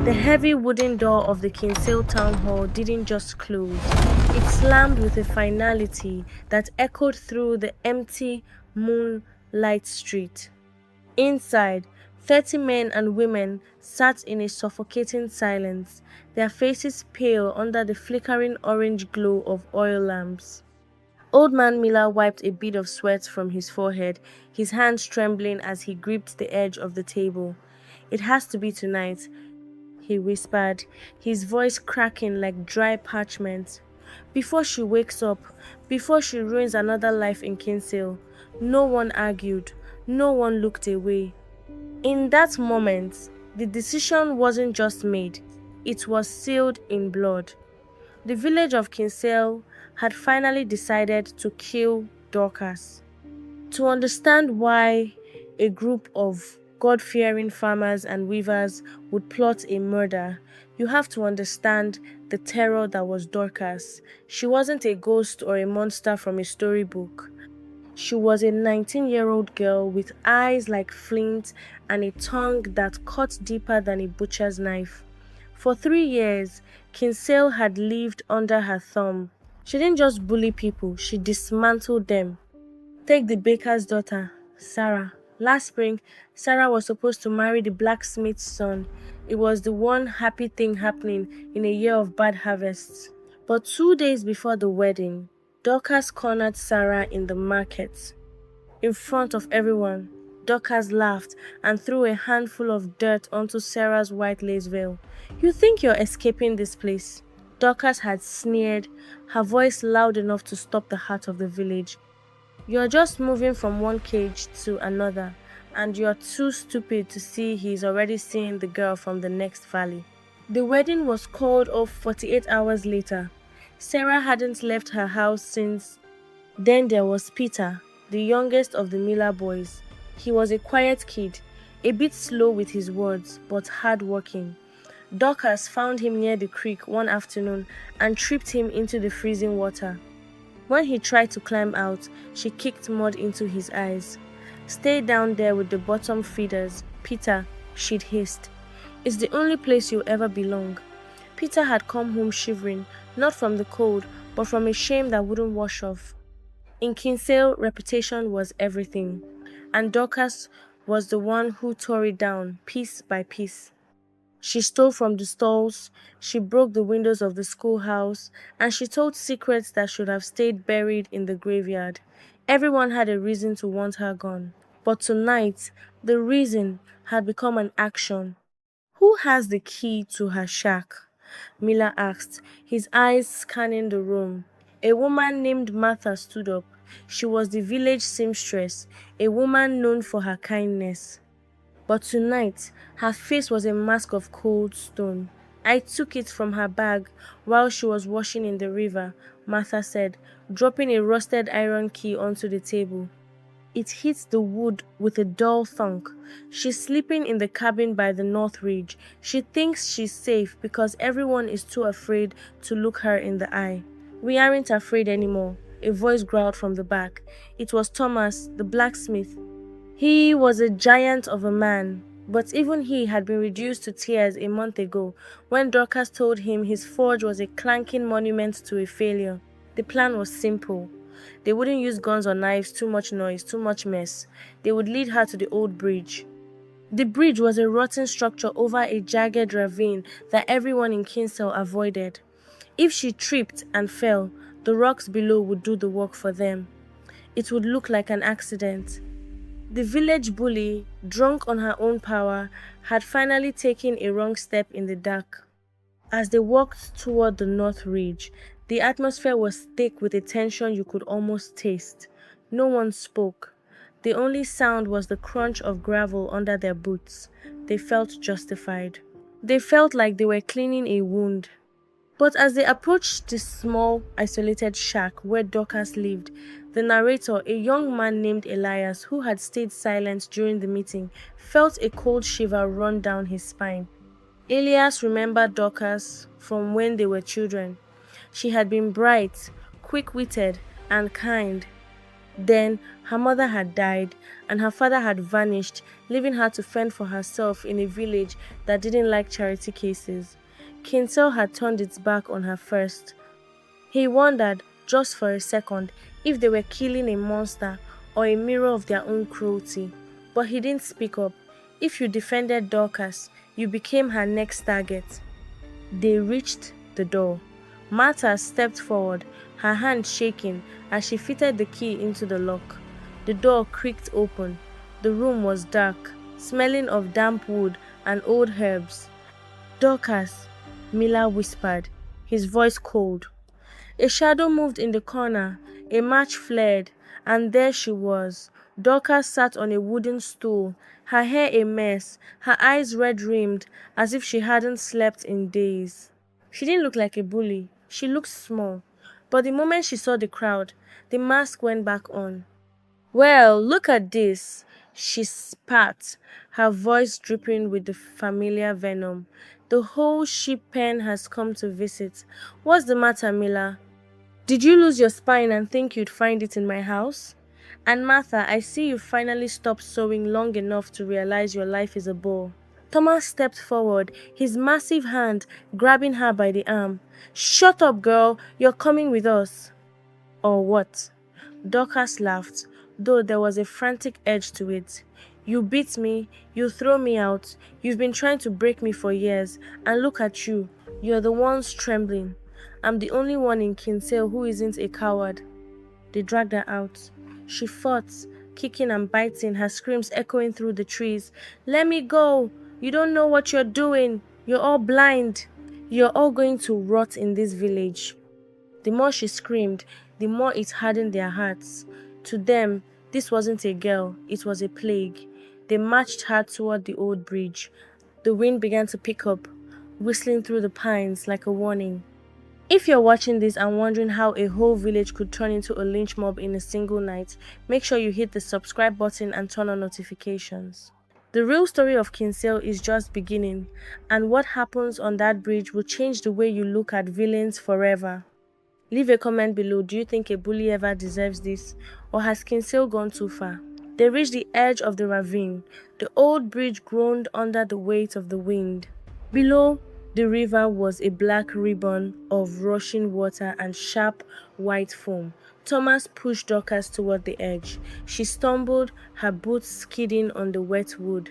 The heavy wooden door of the Kinsale town hall didn't just close, it slammed with a finality that echoed through the empty moonlight street. Inside, 30 men and women sat in a suffocating silence, their faces pale under the flickering orange glow of oil lamps. Old Man Miller wiped a bead of sweat from his forehead, his hands trembling as he gripped the edge of the table. "It has to be tonight," he whispered, his voice cracking like dry parchment. "Before she wakes up, before she ruins another life in Kinsale." No one argued, no one looked away. In that moment, the decision wasn't just made, it was sealed in blood. The village of Kinsale had finally decided to kill Dorcas. To understand why a group of God-fearing farmers and weavers would plot a murder, you have to understand the terror that was Dorcas. She wasn't a ghost or a monster from a storybook. She was a 19-year-old girl with eyes like flint and a tongue that cut deeper than a butcher's knife. For 3 years, Kinsale had lived under her thumb. She didn't just bully people, she dismantled them. Take the baker's daughter, Sarah. Last spring, Sarah was supposed to marry the blacksmith's son. It was the one happy thing happening in a year of bad harvests. But 2 days before the wedding, Dorcas cornered Sarah in the market. In front of everyone, Dorcas laughed and threw a handful of dirt onto Sarah's white lace veil. "You think you're escaping this place?" Dorcas had sneered, her voice loud enough to stop the heart of the village. "You're just moving from one cage to another, and you're too stupid to see he's already seeing the girl from the next valley." The wedding was called off 48 hours later. Sarah hadn't left her house since. Then there was Peter, the youngest of the Miller boys. He was a quiet kid, a bit slow with his words, but hard-working. Dorcas found him near the creek one afternoon and tripped him into the freezing water. When he tried to climb out, she kicked mud into his eyes. "Stay down there with the bottom feeders, Peter," she'd hissed. "It's the only place you'll ever belong." Peter had come home shivering, not from the cold, but from a shame that wouldn't wash off. In Kinsale, reputation was everything, and Dorcas was the one who tore it down, piece by piece. She stole from the stalls, she broke the windows of the schoolhouse, and she told secrets that should have stayed buried in the graveyard. Everyone had a reason to want her gone. But tonight, the reason had become an action. "Who has the key to her shack?" Miller asked, his eyes scanning the room. A woman named Martha stood up. She was the village seamstress, a woman known for her kindness. But tonight, her face was a mask of cold stone. "I took it from her bag while she was washing in the river," Martha said, dropping a rusted iron key onto the table. It hit the wood with a dull thunk. "She's sleeping in the cabin by the North Ridge. She thinks she's safe because everyone is too afraid to look her in the eye." "We aren't afraid anymore," a voice growled from the back. It was Thomas, the blacksmith. He was a giant of a man, but even he had been reduced to tears a month ago when Dorcas told him his forge was a clanking monument to a failure. The plan was simple. They wouldn't use guns or knives, too much noise, too much mess. They would lead her to the old bridge. The bridge was a rotten structure over a jagged ravine that everyone in Kinsale avoided. If she tripped and fell, the rocks below would do the work for them. It would look like an accident. The village bully, drunk on her own power, had finally taken a wrong step in the dark. As they walked toward the North Ridge, the atmosphere was thick with a tension you could almost taste. No one spoke. The only sound was the crunch of gravel under their boots. They felt justified. They felt like they were cleaning a wound. But as they approached the small, isolated shack where Dorcas lived, the narrator, a young man named Elias, who had stayed silent during the meeting, felt a cold shiver run down his spine. Elias remembered Dorcas from when they were children. She had been bright, quick-witted, and kind. Then her mother had died and her father had vanished, leaving her to fend for herself in a village that didn't like charity cases. Kinsale had turned its back on her first. He wondered, just for a second, if they were killing a monster or a mirror of their own cruelty. But he didn't speak up. If you defended Dorcas, you became her next target. They reached the door. Martha stepped forward, her hand shaking as she fitted the key into the lock. The door creaked open. The room was dark, smelling of damp wood and old herbs. "Dorcas," Miller whispered, his voice cold. A shadow moved in the corner, a match flared, and there she was. Dorcas sat on a wooden stool, her hair a mess, her eyes red-rimmed, as if she hadn't slept in days. She didn't look like a bully, she looked small. But the moment she saw the crowd, the mask went back on. "Well, look at this," she spat, her voice dripping with the familiar venom. "The whole sheep pen has come to visit. What's the matter, Miller? Did you lose your spine and think you'd find it in my house? And Martha, I see you finally stopped sewing long enough to realize your life is a bore." Thomas stepped forward, his massive hand grabbing her by the arm. "Shut up, girl. You're coming with us." "Or what?" Dorcas laughed, though there was a frantic edge to it. "You beat me, you throw me out, you've been trying to break me for years, and look at you, you're the ones trembling. I'm the only one in Kinsale who isn't a coward." They dragged her out. She fought, kicking and biting, her screams echoing through the trees. "Let me go! You don't know what you're doing! You're all blind! You're all going to rot in this village." The more she screamed, the more it hardened their hearts. To them, this wasn't a girl, it was a plague. They marched her toward the old bridge. The wind began to pick up, whistling through the pines like a warning. If you're watching this and wondering how a whole village could turn into a lynch mob in a single night, make sure you hit the subscribe button and turn on notifications. The real story of Kinsale is just beginning, and what happens on that bridge will change the way you look at villains forever. Leave a comment below. Do you think a bully ever deserves this, or has Kinsale gone too far? They reached the edge of the ravine. The old bridge groaned under the weight of the wind. Below the river was a black ribbon of rushing water and sharp white foam. Thomas pushed Dorcas toward the edge. She stumbled, her boots skidding on the wet wood.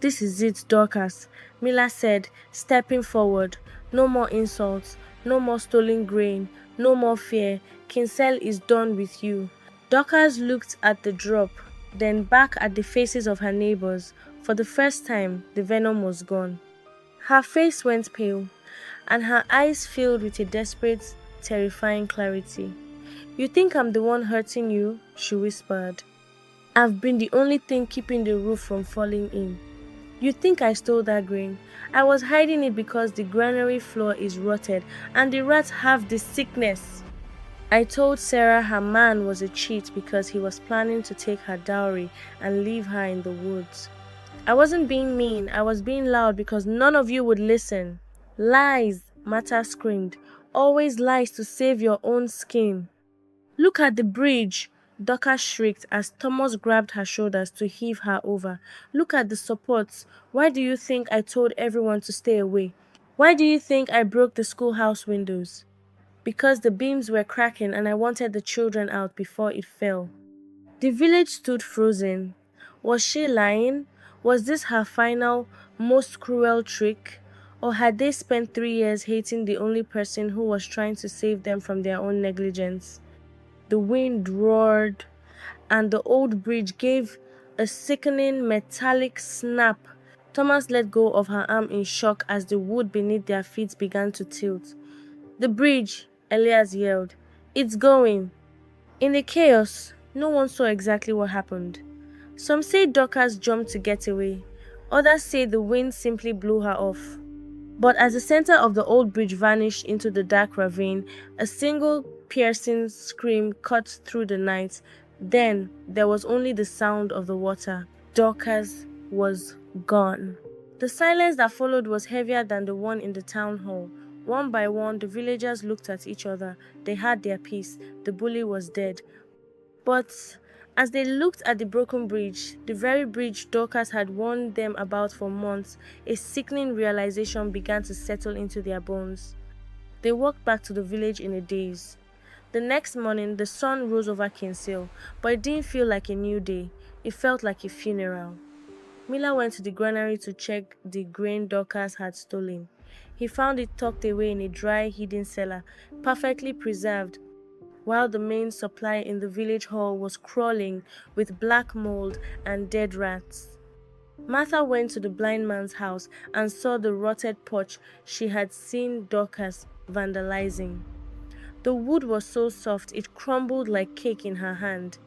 "This is it, Dorcas," Miller said, stepping forward. "No more insults, no more stolen grain, no more fear. Kinsale is done with you." Dorcas looked at the drop, then back at the faces of her neighbors. For the first time, the venom was gone. Her face went pale, and her eyes filled with a desperate, terrifying clarity. "You think I'm the one hurting you?" she whispered. "I've been the only thing keeping the roof from falling in. You think I stole that grain? I was hiding it because the granary floor is rotted and the rats have the sickness. I told Sarah her man was a cheat because he was planning to take her dowry and leave her in the woods. I wasn't being mean, I was being loud because none of you would listen." "Lies," Martha screamed. "Always lies to save your own skin." "Look at the bridge," Dorcas shrieked as Thomas grabbed her shoulders to heave her over. "Look at the supports. Why do you think I told everyone to stay away? Why do you think I broke the schoolhouse windows?" "Because the beams were cracking and I wanted the children out before it fell." The village stood frozen. Was she lying? Was this her final, most cruel trick? Or had they spent 3 years hating the only person who was trying to save them from their own negligence? The wind roared, and the old bridge gave a sickening metallic snap. Thomas let go of her arm in shock as the wood beneath their feet began to tilt. "The bridge," Elias yelled. "It's going." In the chaos, no one saw exactly what happened. Some say Dorcas jumped to get away. Others say the wind simply blew her off. But as the center of the old bridge vanished into the dark ravine, a single piercing scream cut through the night. Then there was only the sound of the water. Dorcas was gone. The silence that followed was heavier than the one in the town hall. One by one, the villagers looked at each other. They had their peace. The bully was dead. But as they looked at the broken bridge, the very bridge Dorcas had warned them about for months, a sickening realization began to settle into their bones. They walked back to the village in a daze. The next morning, the sun rose over Kinsale, but it didn't feel like a new day. It felt like a funeral. Miller went to the granary to check the grain Dorcas had stolen. He found it tucked away in a dry, hidden cellar, perfectly preserved, while the main supply in the village hall was crawling with black mold and dead rats. Martha went to the blind man's house and saw the rotted porch she had seen Dorcas vandalizing. The wood was so soft it crumbled like cake in her hand.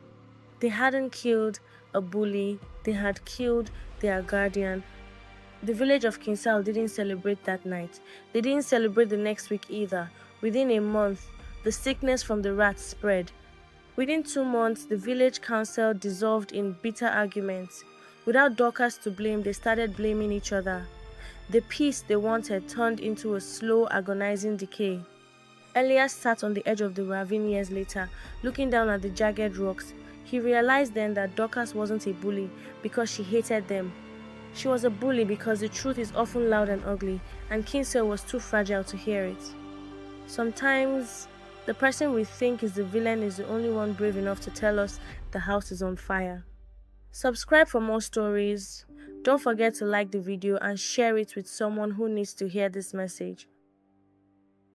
They hadn't killed a bully, they had killed their guardian. The village of Kinsale didn't celebrate that night. They didn't celebrate the next week either. Within a month, the sickness from the rats spread. Within 2 months, the village council dissolved in bitter arguments. Without Dorcas to blame, they started blaming each other. The peace they wanted turned into a slow, agonizing decay. Elias sat on the edge of the ravine years later, looking down at the jagged rocks. He realized then that Dorcas wasn't a bully because she hated them. She was a bully because the truth is often loud and ugly, and Kinsale was too fragile to hear it. Sometimes, the person we think is the villain is the only one brave enough to tell us the house is on fire. Subscribe for more stories. Don't forget to like the video and share it with someone who needs to hear this message.